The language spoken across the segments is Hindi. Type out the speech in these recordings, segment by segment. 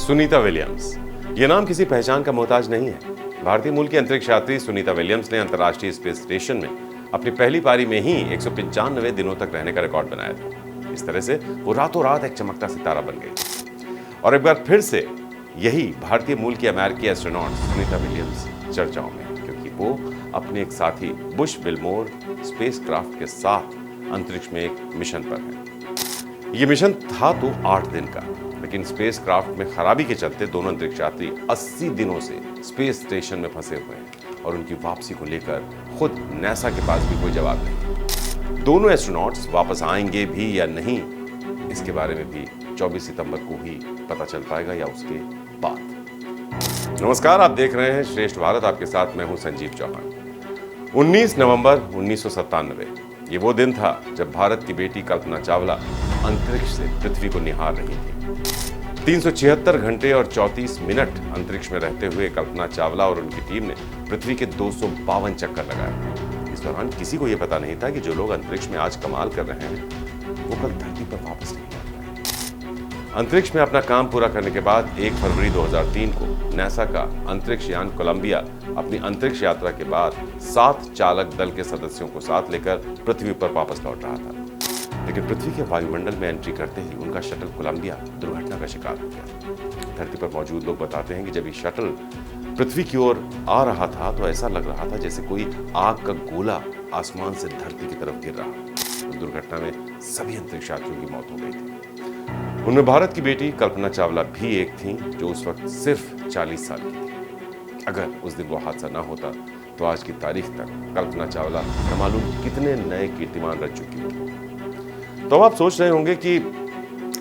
सुनीता विलियम्स। ये नाम किसी पहचान का मोहताज नहीं है। भारतीय मूल की अंतरिक्ष यात्री सुनीता विलियम्स ने अंतर्राष्ट्रीय स्पेस स्टेशन में अपनी पहली पारी में ही 195 दिनों तक रहने का रिकॉर्ड बनाया था। इस तरह से वो रातों रात एक चमकता सितारा बन गई। और एक बार फिर से यही भारतीय मूल की अमेरिकी एस्ट्रोनॉट सुनीता विलियम्स चर्चाओं में, क्योंकि वो अपने एक साथी बुश विल्मोर स्पेसक्राफ्ट के साथ अंतरिक्ष में एक मिशन पर है। ये मिशन था तो 8 दिन का, लेकिन स्पेसक्राफ्ट में खराबी के चलते दोनों अंतरिक्ष यात्री 80 दिनों से स्पेस स्टेशन में फंसे हुए हैं और उनकी वापसी को लेकर खुद नासा के पास भी कोई जवाब नहीं। दोनों एस्ट्रोनॉट्स वापस आएंगे भी या नहीं, इसके बारे में भी 24 सितंबर को ही पता चल पाएगा या उसके बाद। नमस्कार, आप देख रहे हैं श्रेष्ठ भारत। आपके साथ मैं हूं संजीव चौहान। 19 नवंबर 1997 ये वो दिन था जब भारत की बेटी कल्पना चावला अंतरिक्ष से पृथ्वी को निहार रही थी। 376 घंटे और 34 मिनट अंतरिक्ष में रहते हुए कल्पना चावला और उनकी टीम ने पृथ्वी के 252 चक्कर लगाए। इस दौरान किसी को यह पता नहीं था कि जो लोग अंतरिक्ष में आज कमाल कर रहे हैं वो कल धरती पर वापस नहीं आ पाए। अंतरिक्ष में अपना काम पूरा करने के बाद 1 फरवरी 2003 को नासा का अंतरिक्ष यान कोलंबिया अपनी अंतरिक्ष यात्रा के बाद 7 चालक दल के सदस्यों को साथ लेकर पृथ्वी पर वापस लौट रहा था। लेकिन पृथ्वी के वायुमंडल में एंट्री करते ही उनका शटल कोलंबिया दुर्घटना का शिकार हो गया। धरती पर मौजूद लोग बताते हैं कि जब ये शटल पृथ्वी की ओर आ रहा था तो ऐसा लग रहा था जैसे कोई आग का गोला आसमान से धरती की तरफ गिर रहा। उस दुर्घटना में सभी अंतरिक्ष यात्रियों की मौत हो गई थी। उनमें भारत की बेटी कल्पना चावला भी एक थी, जो उस वक्त सिर्फ 40 साल की थी। अगर उस दिन वो हादसा ना होता तो आज की तारीख तक कल्पना चावला न मालूम कितने नए कीर्तिमान रच चुकी होती। तो अब आप सोच रहे होंगे कि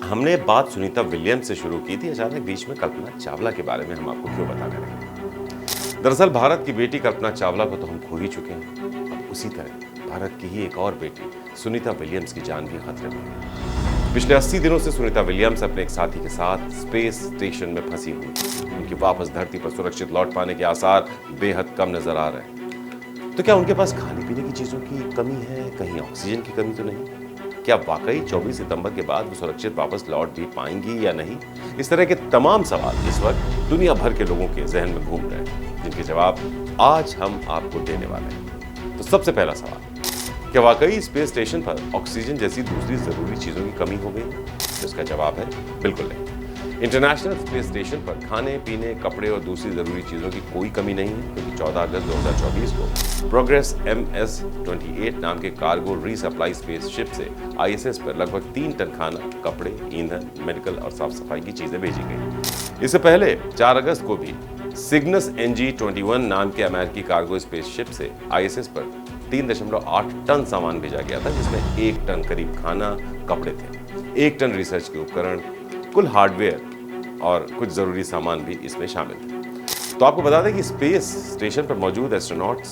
हमने बात सुनीता विलियम्स से शुरू की थी, अचानक बीच में कल्पना चावला के बारे में हम आपको क्यों बता करेंगे। दरअसल भारत की बेटी कल्पना चावला को तो हम खो ही चुके हैं। अब उसी तरह भारत की ही एक और बेटी सुनीता विलियम्स की जान भी खतरे में है। पिछले 80 दिनों से सुनीता विलियम्स अपने एक साथी के साथ स्पेस स्टेशन में फंसी हुई। उनकी वापस धरती पर सुरक्षित लौट पाने के आसार बेहद कम नजर आ रहे हैं। तो क्या उनके पास खाने पीने की चीजों की कमी है? कहीं ऑक्सीजन की कमी तो नहीं? क्या वाकई 24 सितंबर के बाद वो सुरक्षित वापस लौट भी पाएंगी या नहीं? इस तरह के तमाम सवाल इस वक्त दुनिया भर के लोगों के जहन में घूम रहे हैं, जिनके जवाब आज हम आपको देने वाले हैं। तो सबसे पहला सवाल, क्या वाकई स्पेस स्टेशन पर ऑक्सीजन जैसी दूसरी जरूरी चीजों की कमी हो गई? तो इसका जवाब है बिल्कुल नहीं। इंटरनेशनल स्पेस स्टेशन पर खाने पीने, कपड़े और दूसरी जरूरी चीजों की कोई कमी नहीं है, क्योंकि 14 अगस्त 2024 को प्रोग्रेस MS-28 नाम के कार्गो रीसप्लाई स्पेस शिप से ISS पर लगभग 3 टन खाना, कपड़े, ईंधन, मेडिकल और साफ सफाई की चीजें भेजी गई। इससे पहले 4 अगस्त को भी सिग्नस NG-21 नाम के अमेरिकी कार्गो स्पेस शिप से ISS पर 3.8 टन सामान भेजा गया था, जिसमें 1 टन करीब खाना, कपड़े थे, 1 टन रिसर्च के उपकरण, कुल हार्डवेयर और कुछ जरूरी सामान भी इसमें शामिल थे। तो आपको बता दें कि स्पेस स्टेशन पर मौजूद एस्ट्रोनॉट्स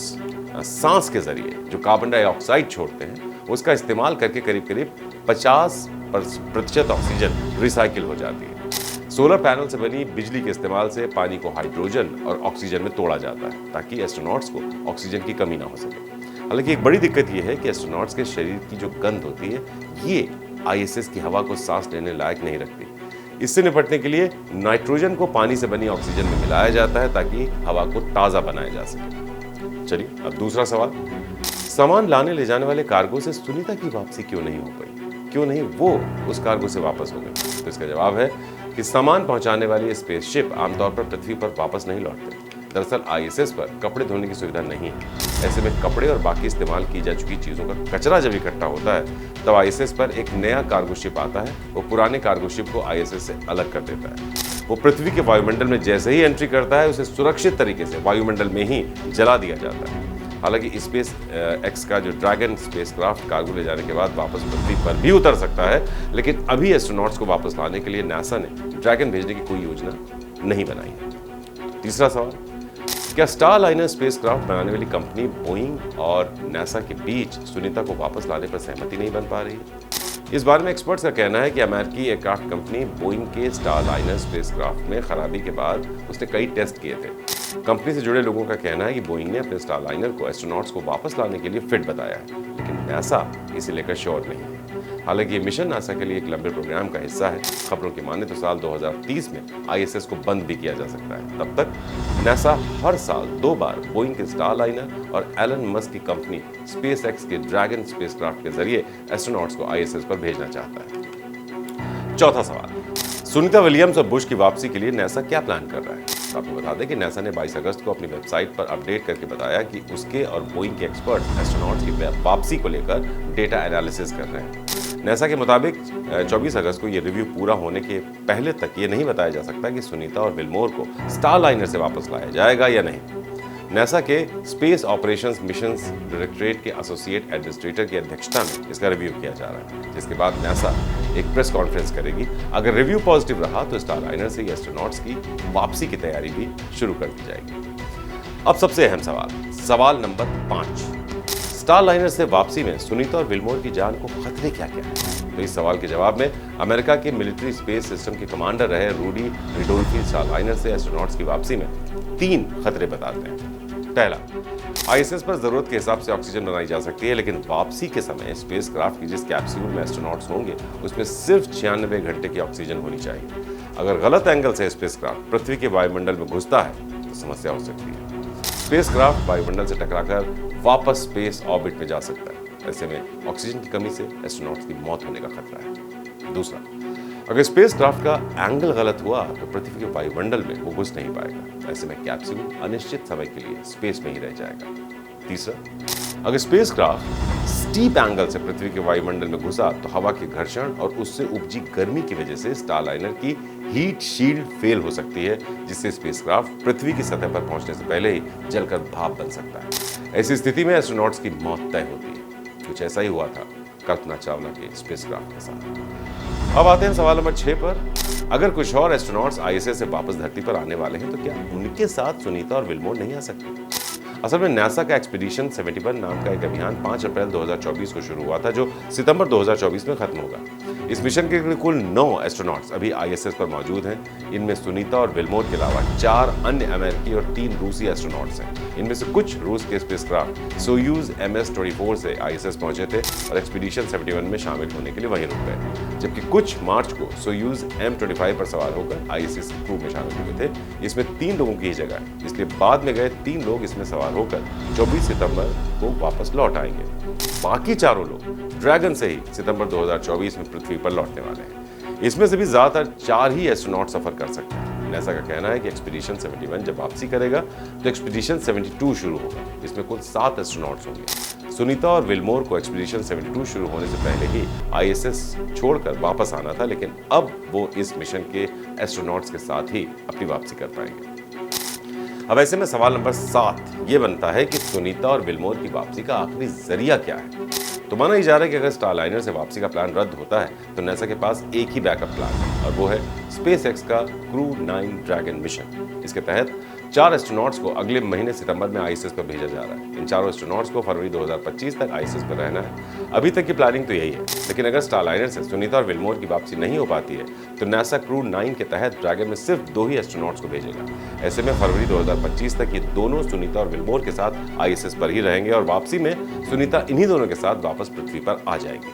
सांस के जरिए जो कार्बन डाइऑक्साइड छोड़ते हैं, उसका इस्तेमाल करके करीब 50% ऑक्सीजन रिसाइकिल हो जाती है। सोलर पैनल से बनी बिजली के इस्तेमाल से पानी को हाइड्रोजन और ऑक्सीजन में तोड़ा जाता है, ताकि एस्ट्रोनॉट्स को ऑक्सीजन की कमी ना हो सके। हालांकि एक बड़ी दिक्कत यह है कि एस्ट्रोनॉट्स के शरीर की जो गंध होती है, ये ISS की हवा को सांस लेने लायक नहीं रखती। इससे निपटने के लिए नाइट्रोजन को पानी से बनी ऑक्सीजन में मिलाया जाता है, ताकि हवा को ताज़ा बनाया जा सके। चलिए अब दूसरा सवाल, सामान लाने ले जाने वाले कार्गो से सुनीता की वापसी क्यों नहीं हो पाई? क्यों नहीं वो उस कार्गो से वापस हो गए? तो इसका जवाब है कि सामान पहुंचाने वाली स्पेसशिप आमतौर पर पृथ्वी पर वापस नहीं लौटते। दरअसल ISS पर कपड़े धोने की सुविधा नहीं है। ऐसे में कपड़े और बाकी इस्तेमाल की जा चुकी चीज़ों का कचरा जब इकट्ठा होता है, तब ISS पर एक नया कार्गो शिप आता है। वो पुराने कार्गो शिप को ISS से अलग कर देता है। वो पृथ्वी के वायुमंडल में जैसे ही एंट्री करता है, उसे सुरक्षित तरीके से वायुमंडल में ही जला दिया जाता है। हालांकि स्पेस एक्स का जो ड्रैगन स्पेसक्राफ्ट कार्गो ले जाने के बाद वापस पृथ्वी पर भी उतर सकता है, लेकिन अभी एस्ट्रोनॉट्स को वापस लाने के लिए नासा ने ड्रैगन भेजने की कोई योजना नहीं बनाई है। तीसरा सवाल, क्या स्टारलाइनर स्पेसक्राफ्ट बनाने वाली कंपनी बोइंग और नासा के बीच सुनीता को वापस लाने पर सहमति नहीं बन पा रही है? इस बारे में एक्सपर्ट्स का कहना है कि अमेरिकी एयरक्राफ्ट कंपनी बोइंग के स्टारलाइनर स्पेसक्राफ्ट में खराबी के बाद उसने कई टेस्ट किए थे। कंपनी से जुड़े लोगों का कहना है कि बोइंग ने अपने स्टारलाइनर को एस्ट्रोनॉट्स को वापस लाने के लिए फिट बताया है, लेकिन नासा इसे लेकर श्योर नहीं है। हालांकि ये मिशन नासा के लिए एक लंबे प्रोग्राम का हिस्सा है। खबरों की माने तो साल 2030 में आईएसएस को बंद भी किया जा सकता है। तब तक नासा हर साल 2 बार बोइंग के स्टारलाइनर और एलन मस्क की कंपनी स्पेसएक्स के ड्रैगन स्पेसक्राफ्ट के जरिए एस्ट्रोनॉट्स को आईएसएस पर भेजना चाहता है। चौथा सवाल, सुनीता विलियम्स और बुश की वापसी के लिए नासा क्या प्लान कर रहा है? आपको बता दें कि नासा ने 22 अगस्त को अपनी वेबसाइट पर अपडेट करके बताया कि उसके और बोइंग के एक्सपर्ट एस्ट्रोनॉट्स की वापसी को लेकर डेटा एनालिसिस कर रहे हैं। नासा के मुताबिक 24 अगस्त को ये रिव्यू पूरा होने के पहले तक ये नहीं बताया जा सकता कि सुनीता और विलमोर को स्टारलाइनर से वापस लाया जाएगा या नहीं। नासा के स्पेस ऑपरेशंस मिशंस डायरेक्टरेट के एसोसिएट एडमिनिस्ट्रेटर की अध्यक्षता में इसका रिव्यू किया जा रहा है, जिसके बाद नासा एक प्रेस कॉन्फ्रेंस करेगी। अगर रिव्यू पॉजिटिव रहा तो स्टारलाइनर से एस्ट्रोनॉट्स की वापसी की तैयारी भी शुरू कर दी जाएगी। अब सबसे अहम सवाल नंबर 5, स्टारलाइनर से वापसी में सुनीता और विलमोर की जान को खतरे क्या क्या है? तो इस सवाल के जवाब में अमेरिका के मिलिट्री स्पेस सिस्टम के कमांडर रहे रूडी रिडोल्फी स्टारलाइनर से एस्ट्रोनॉट्स की वापसी में 3 खतरे बताते हैं। पहला, आईएसएस पर जरूरत के हिसाब से ऑक्सीजन बनाई जा सकती है, लेकिन वापसी के समय स्पेसक्राफ्ट की जिस कैप्सूल में एस्ट्रोनॉट्स होंगे उसमें सिर्फ 96 घंटे की ऑक्सीजन होनी चाहिए। अगर गलत एंगल से स्पेसक्राफ्ट पृथ्वी के वायुमंडल में घुसता है तो समस्या हो सकती है। स्पेसक्राफ्ट वायुमंडल से टकराकर वापस स्पेस ऑर्बिट में जा सकता है। ऐसे में ऑक्सीजन की कमी से एस्ट्रोनॉट्स की मौत होने का खतरा है। दूसरा, अगर स्पेसक्राफ्ट का एंगल गलत हुआ तो पृथ्वी के वायुमंडल में वो घुस नहीं पाएगा। ऐसे में कैप्सूल अनिश्चित समय के लिए स्पेस में ही रह जाएगा। तीसरा, अगर स्पेसक्राफ्ट स्टीप एंगल से पृथ्वी के वायुमंडल में घुसा तो हवा के घर्षण और उससे उपजी गर्मी की वजह से स्टारलाइनर की हीट शील्ड फेल हो सकती है, जिससे स्पेसक्राफ्ट पृथ्वी की सतह पर पहुंचने से पहले ही जलकर भाप बन सकता है। ऐसी स्थिति में एस्ट्रोनॉट्स की मौत तय होती है। कुछ ऐसा ही हुआ था कल्पना चावला के स्पेसक्राफ्ट के साथ। अब आते हैं सवाल नंबर 6 पर। अगर कुछ और एस्ट्रोनॉट्स आईएसएस से वापस धरती पर आने वाले हैं तो क्या उनके साथ सुनीता और विलमोर नहीं आ सकते? असल में नासा का एक्सपीडिशन 71 नाम का एक अभियान 5 अप्रैल 2024 को शुरू हुआ था, जो सितंबर 2024 में खत्म होगा। इस मिशन के लिए कुल 9 एस्ट्रोनॉट्स अभी आईएसएस पर मौजूद हैं। इनमें सुनीता और विलमोर के अलावा 4 अन्य अमेरिकी और 3 रूसी एस्ट्रोनॉट्स हैं। इनमें से कुछ रूस के स्पेसक्राफ्ट सोयूज MS-24 से आईएसएस पहुंचे थे और एक्सपीडिशन 71 में शामिल होने के लिए वहीं रुक गए, जबकि कुछ मार्च को सोयूज M-25 पर सवार होकर आईएसएस क्रू में शामिल हुए थे। इसमें 3 लोगों की ही जगह है, इसलिए बाद में गए 3 लोग इसमें सवार होकर 24 सितंबर को वापस लौट आएंगे। बाकी 4 लोग ड्रैगन से ही सितंबर 2024 में पृथ्वी पर लौटने वाले हैं। इसमें से भी ज्यादातर 4 ही एस्ट्रोनॉट सफर कर सकते हैं। नासा का कहना है कि एक्सपीडिशन 71 जब वापसी करेगा तो एक्सपीडिशन 72 शुरू होगा। इसमें कुल 7 एस्ट्रोनॉट्स होंगे। सुनीता और विलमोर को एक्सपीडिशन 72 शुरू होने से पहले ही आईएसएस छोड़कर वापस आना था, लेकिन अब वो इस मिशन के एस्ट्रोनॉट्स के साथ ही अपनी वापसी कर पाएंगे। अब ऐसे में सवाल नंबर 7 ये बनता है कि सुनीता और विलमोर की वापसी का आखिरी जरिया क्या है? तो माना ही जा रहा है कि अगर स्टारलाइनर से वापसी का प्लान रद्द होता है तो नासा के पास एक ही बैकअप प्लान है, और वो है स्पेसएक्स का क्रू 9 ड्रैगन मिशन। इसके तहत 4 एस्ट्रोनॉट्स को अगले महीने सितंबर में आईएसएस पर भेजा जा रहा है। इन चारों एस्ट्रोनॉट्स को फरवरी 2025 तक आईएसएस पर रहना है। अभी तक की प्लानिंग तो यही है, लेकिन अगर स्टारलाइनर से सुनीता और विलमोर की वापसी नहीं हो पाती है तो नासा क्रू 9 के तहत ड्रैगन में सिर्फ 2 ही एस्ट्रोनॉट्स को भेजेगा। ऐसे में फरवरी 2025 तक ये दोनों सुनीता और विलमोर के साथ आईएसएस पर ही रहेंगे और वापसी में सुनीता इन्हीं दोनों के साथ वापस पृथ्वी पर आ जाएगी।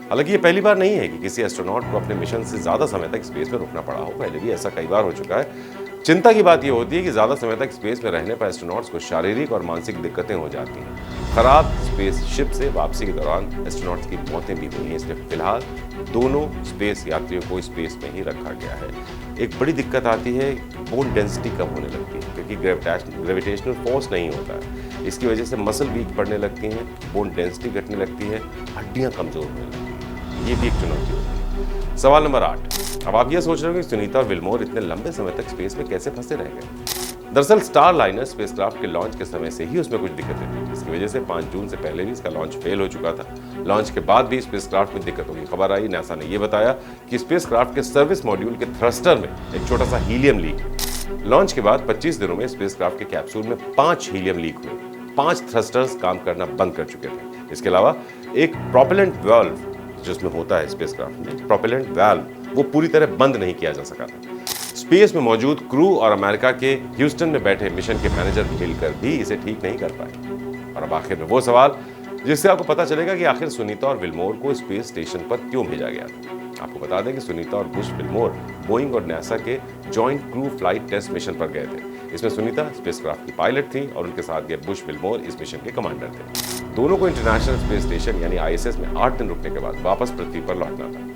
हालांकि ये पहली बार नहीं है कि किसी एस्ट्रोनॉट को अपने मिशन से ज्यादा समय तक स्पेस में रुकना पड़ा हो। पहले भी ऐसा कई बार हो चुका है। चिंता की बात यह होती है कि ज्यादा समय तक स्पेस में रहने पर एस्ट्रोनॉट्स को शारीरिक और मानसिक दिक्कतें हो जाती हैं। खराब स्पेसशिप से वापसी के दौरान एस्ट्रोनॉट्स की मौतें भी हुई हैं, इसलिए फिलहाल दोनों स्पेस यात्रियों को स्पेस में ही रखा गया है। एक बड़ी दिक्कत आती है, बोन डेंसिटी कम होने लगती है क्योंकि ग्रेविटेशनल फोर्स नहीं होता है। इसकी वजह से मसल वीक पड़ने लगती हैं, बोन डेंसिटी घटने लगती है, हड्डियां कमजोर होने लगती हैं। ये भी एक चुनौती होती है। सवाल नंबर 8। अब आप ये सोच रहे हो कि सुनीता और विलमोर इतने लंबे समय तक स्पेस में कैसे फंसे रह गए? दरअसल स्टारलाइनर स्पेसक्राफ्ट के लॉन्च के समय से ही उसमें कुछ दिक्कतें थी, जिसकी वजह से 5 जून से पहले भी इसका लॉन्च फेल हो चुका था। लॉन्च के बाद भी स्पेसक्राफ्ट में दिक्कतों की खबर आई। नासा ने यह बताया कि स्पेसक्राफ्ट के सर्विस मॉड्यूल के थ्रस्टर में एक छोटा सा हीलियम लीक है। लॉन्च के बाद 25 दिनों में स्पेसक्राफ्ट के कैप्सूल में 5 हीलियम लीक हुए। 5 थ्रस्टर्स काम करना बंद कर चुके थे। इसके अलावा एक प्रोपेलेंट वाल्व जिसमें होता है स्पेसक्राफ्ट में, प्रोपेलेंट वाल्व वो पूरी तरह बंद नहीं किया जा सका था। स्पेस में मौजूद क्रू और अमेरिका के ह्यूस्टन में बैठे मिशन के मैनेजर मिलकर भी इसे ठीक नहीं कर पाए। और अब आखिर में वो सवाल जिससे आपको पता चलेगा कि आखिर सुनीता और विल्मोर को स्पेस स्टेशन पर क्यों भेजा गया था। आपको बता दें कि सुनीता और बुश विल्मोर बोइंग और नासा के joint crew flight test mission पर गए थे। इसमें सुनीता स्पेसक्राफ्ट की पायलट थी और उनके साथ गए बुश विल्मोर इस मिशन के कमांडर थे। दोनों को इंटरनेशनल स्पेस स्टेशन यानी ISS में 8 दिन रुकने के बाद वापस पृथ्वी पर लौटना था।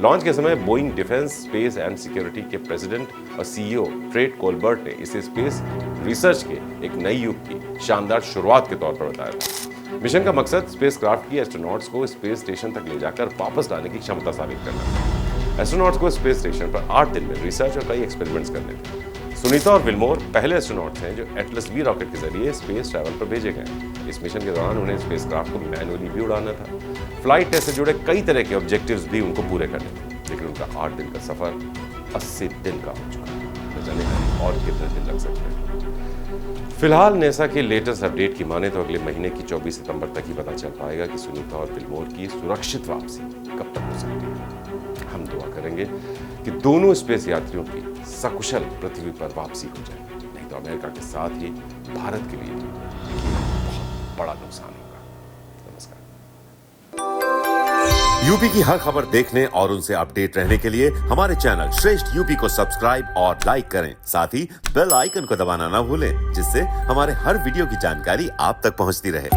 लॉन्च के समय Boeing defence space and security के प्रेसिडेंट और CEO फ्रेड कोलबर्ट ने इसे स्पेस रिसर्च के एक नई युग की शानदार शुरुआत के तौर पर बताया था। मिशन का मकसद स्पेसक्राफ्ट की एस्ट्रोनॉट्स को स्पेस स्टेशन तक ले जाकर वापस लाने की क्षमता साबित करना था। एस्ट्रोनॉट्स को स्पेस स्टेशन पर 8 दिन में रिसर्च और कई एक्सपेरिमेंट्स करने थे। सुनीता और विल्मोर पहले एस्ट्रोनॉट्स हैं जो एटलस V रॉकेट के जरिए स्पेस ट्रैवल पर भेजे गए। इस मिशन के दौरान उन्हें स्पेसक्राफ्ट को मैनुअली भी उड़ाना था। फ्लाइट टेस्ट से जुड़े कई तरह के ऑब्जेक्टिव्स भी उनको पूरे करने थे, लेकिन उनका 8 दिन का सफर 80 दिन का हो चुका है। न जाने और कितने दिन लग सकते हैं। फिलहाल नासा के लेटेस्ट अपडेट की माने तो अगले महीने की 24 सितंबर तक ही पता चल पाएगा कि सुनीता और विल्मोर की सुरक्षित वापसी कब तक हो सकती है। हम दुआ करेंगे कि दोनों स्पेस यात्रियों की सकुशल पृथ्वी पर वापसी हो जाए, नहीं तो अमेरिका के साथ ही भारत के लिए बहुत बड़ा नुकसान होगा। नमस्कार। यूपी की हर खबर देखने और उनसे अपडेट रहने के लिए हमारे चैनल श्रेष्ठ यूपी को सब्सक्राइब और लाइक करें। साथ ही बेल आइकन को दबाना ना भूलें, जिससे हमारे हर वीडियो की जानकारी आप तक पहुंचती रहे।